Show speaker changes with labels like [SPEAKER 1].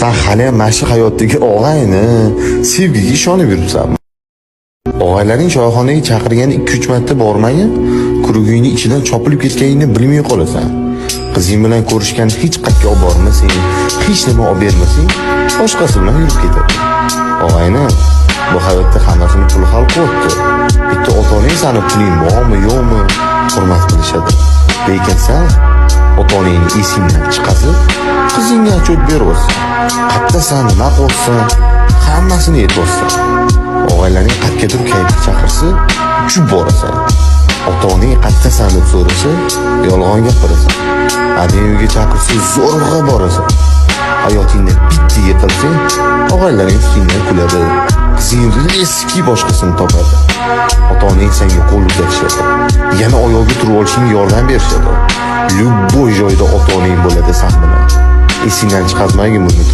[SPEAKER 1] Sen hali ham mana shu hayotdagi og'ayni, sevgiga ishonib yuribsanmi? Og'aylaring choyxonaga chaqirganda 2-3 marta bormagin, kurugingni ichidan chopilib ketganingni bilmay qolasan. Qizing bilan ko'rishgan hech qayerga olib bormasang, hech nima olib bermasang, boshqasi bilan yurib ketadi. Og'ayni, bu hayotda hammasini pul hal qilibdi. Bitta ota-onang sani puling bormi, yo'qmi, hurmat qilishadi. Lekin sen ota-onangni esingdan chiqazib, qizingga achot beryapsan. Qayerdasan, nima qilyapsan, hammasini aytyapsan. Og'aylaring qayergadir kayfga chaqirsa, uchib borasan. Ota-onang qayerdasan deb so'rasa, yolg'on gapirasan. Adamga chaqirsa, zo'rg'a borasan. Hayotingda bitta yiqilsang, og'aylaring ustingdan kuladi. Qizing eski boshqasini topadi. Ota-onang senga qo'l uzatishadi. Yana oyog'iga turib olishingga yordam berishadi. Любой joyda ota-onang bo'ladi sen bilan. Esingdan chiqazmagin buni.